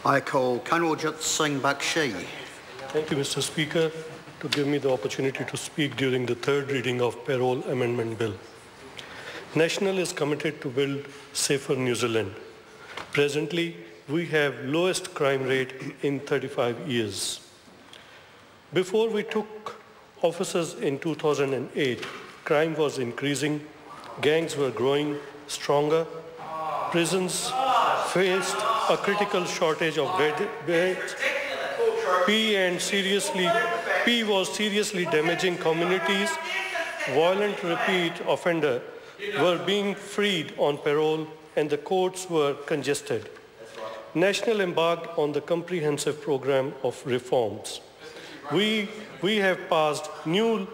I call Kanwaljit Singh Bakshi. Thank you, Mr. Speaker, to give me the opportunity to speak during the third reading of Parole Amendment Bill. National is committed to build safer New Zealand. Presently, we have lowest crime rate in 35 years. Before we took offices in 2008, crime was increasing, gangs were growing stronger, prisons faced a critical shortage of beds. P was seriously damaging communities. Violent repeat offenders were being freed on parole and the courts were congested. National embarked on the comprehensive program of reforms. We have passed new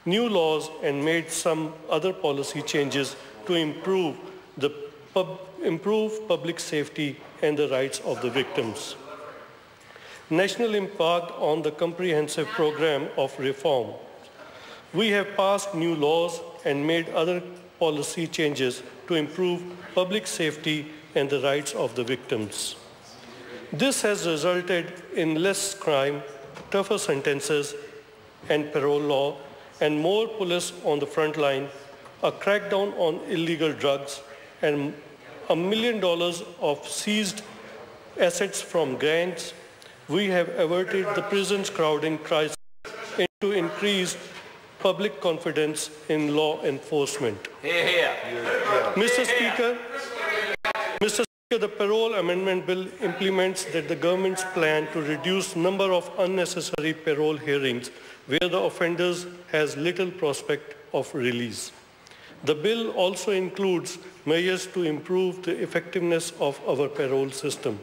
laws and made some other policy changes to improve public safety and the rights of the victims. National embarked on the comprehensive program of reform. We have passed new laws and made other policy changes to improve public safety and the rights of the victims. This has resulted in less crime, tougher sentences and parole law, and more police on the front line, a crackdown on illegal drugs, and $1 million of seized assets from grants. We have averted the prison's crowding crisis into increased public confidence in law enforcement. Mr. Speaker, the Parole Amendment Bill implements that the government's plan to reduce number of unnecessary parole hearings where the offenders has little prospect of release. The bill also includes measures to improve the effectiveness of our parole system.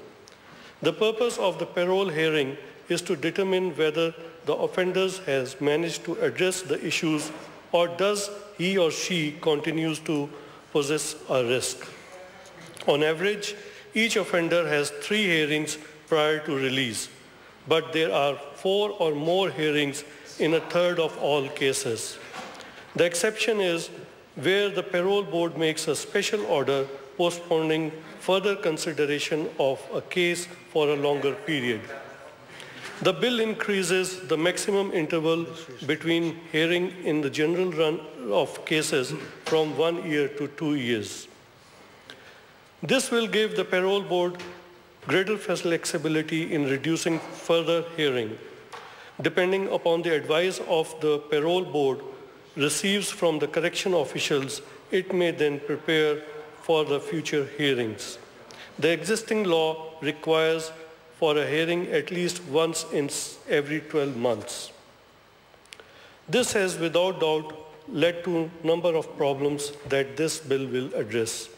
The purpose of the parole hearing is to determine whether the offender has managed to address the issues or does he or she continues to possess a risk. On average, each offender has 3 hearings prior to release, but there are 4 or more hearings in a third of all cases. The exception is where the parole board makes a special order postponing further consideration of a case for a longer period. The bill increases the maximum interval between hearing in the general run of cases from 1 year to 2 years. This will give the parole board greater flexibility in reducing further hearing. Depending upon the advice of the parole board receives from the correction officials, it may then prepare for the future hearings. The existing law requires for a hearing at least once in every 12 months. This has without doubt led to a number of problems that this bill will address.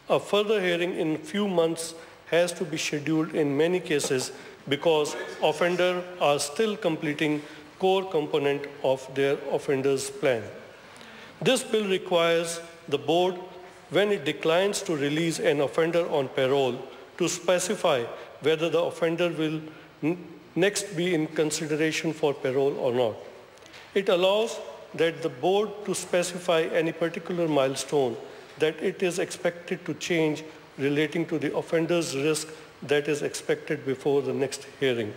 A further hearing in a few months has to be scheduled in many cases because offenders are still completing core component of their offender's plan. This bill requires the board, when it declines to release an offender on parole, to specify whether the offender will next be in consideration for parole or not. It allows that the board to specify any particular milestone that it is expected to change relating to the offender's risk that is expected before the next hearing.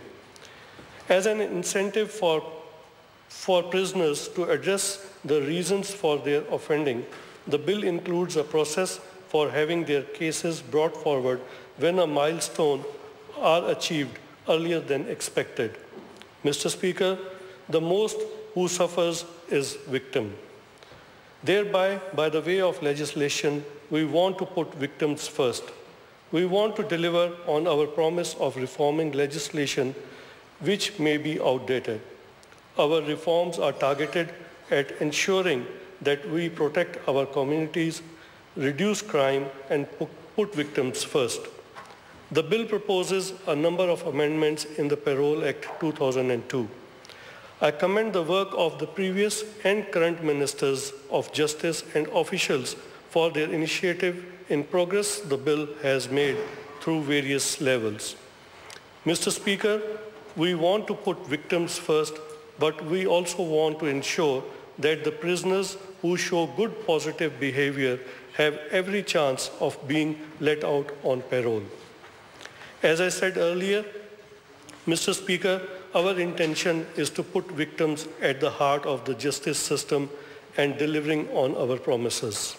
As an incentive for prisoners to address the reasons for their offending, the bill includes a process for having their cases brought forward when a milestone are achieved earlier than expected. Mr. Speaker, the most who suffers is victim. Thereby, by the way of legislation, we want to put victims first. We want to deliver on our promise of reforming legislation which may be outdated. Our reforms are targeted at ensuring that we protect our communities, reduce crime, and put victims first. The bill proposes a number of amendments in the Parole Act 2002. I commend the work of the previous and current ministers of justice and officials for their initiative in progress the bill has made through various levels. Mr. Speaker, we want to put victims first, but we also want to ensure that the prisoners who show good positive behavior have every chance of being let out on parole. As I said earlier, Mr. Speaker, our intention is to put victims at the heart of the justice system and delivering on our promises.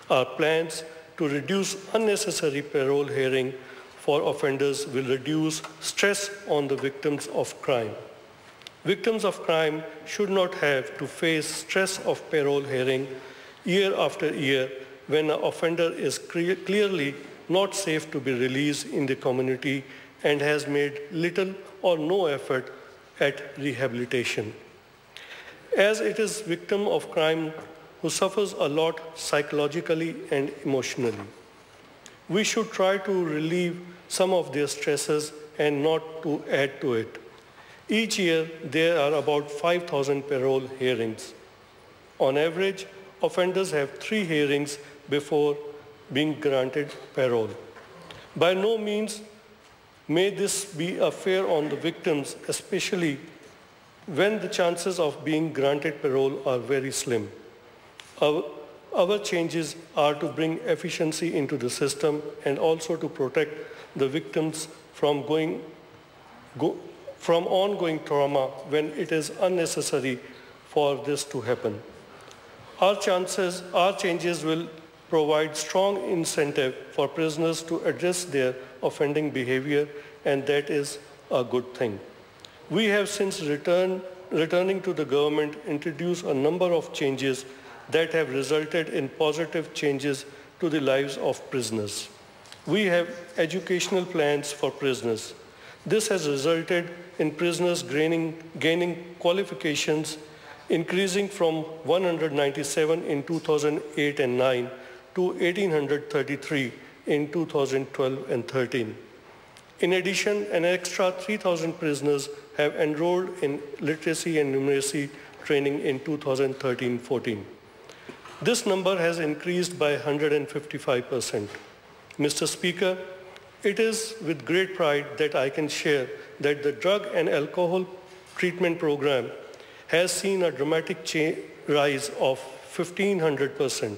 Our plans to reduce unnecessary parole hearing for offenders will reduce stress on the victims of crime. Victims of crime should not have to face stress of parole hearing year after year when an offender is clearly not safe to be released in the community and has made little or no effort at rehabilitation. As it is victim of crime who suffers a lot psychologically and emotionally, we should try to relieve some of their stresses and not to add to it. Each year, there are about 5,000 parole hearings. On average, offenders have 3 hearings before being granted parole. By no means may this be unfair on the victims, especially when the chances of being granted parole are very slim. Our changes are to bring efficiency into the system and also to protect the victims from ongoing trauma when it is unnecessary for this to happen. Our changes will provide strong incentive for prisoners to address their offending behavior, and that is a good thing. We have since returning to the government introduced a number of changes that have resulted in positive changes to the lives of prisoners. We have educational plans for prisoners. This has resulted in prisoners gaining qualifications increasing from 197 in 2008 and 9 to 1,833 in 2012 and 13. In addition, an extra 3,000 prisoners have enrolled in literacy and numeracy training in 2013-14. This number has increased by 155%. Mr. Speaker, it is with great pride that I can share that the drug and alcohol treatment program has seen a dramatic rise of 1,500%.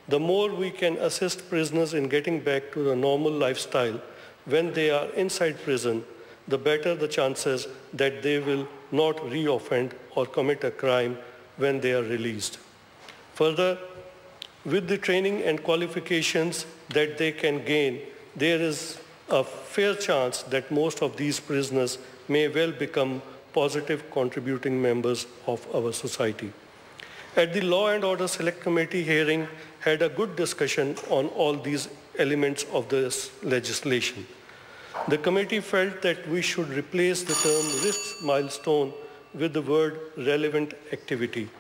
The more we can assist prisoners in getting back to the normal lifestyle when they are inside prison, the better the chances that they will not re-offend or commit a crime when they are released. Further, with the training and qualifications that they can gain, there is a fair chance that most of these prisoners may well become positive contributing members of our society. At the Law and Order Select Committee hearing, had a good discussion on all these elements of this legislation. The committee felt that we should replace the term risk milestone with the word relevant activity.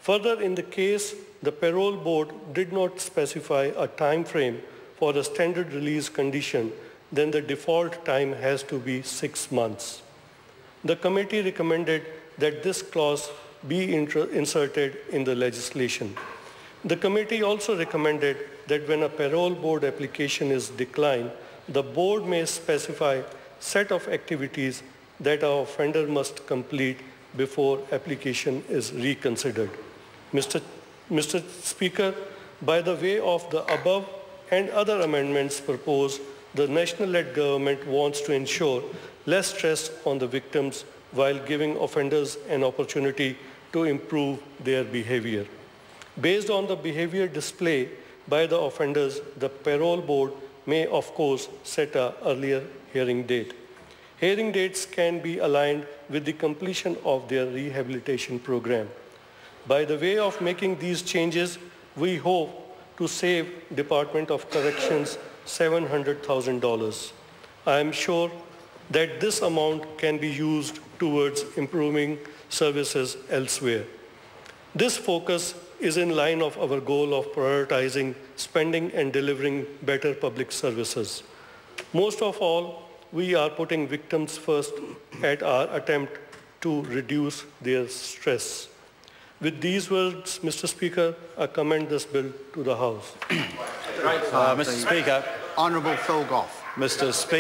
Further, in the case, the parole board did not specify a time frame for a standard release condition, then the default time has to be 6 months. The committee recommended that this clause be inserted in the legislation. The committee also recommended that when a parole board application is declined, the board may specify set of activities that an offender must complete before application is reconsidered. Mr. Speaker, by the way of the above and other amendments proposed, the national-led government wants to ensure less stress on the victims while giving offenders an opportunity to improve their behavior. Based on the behavior display by the offenders, the parole board may, of course, set an earlier hearing date. Hearing dates can be aligned with the completion of their rehabilitation program. By the way of making these changes, we hope to save Department of Corrections $700,000. I am sure that this amount can be used towards improving services elsewhere. This focus is in line of our goal of prioritizing spending and delivering better public services. Most of all, we are putting victims first at our attempt to reduce their stress. With these words, Mr. Speaker, I commend this bill to the House. Mr. Speaker. Honourable Phil Goff. Mr. Speaker.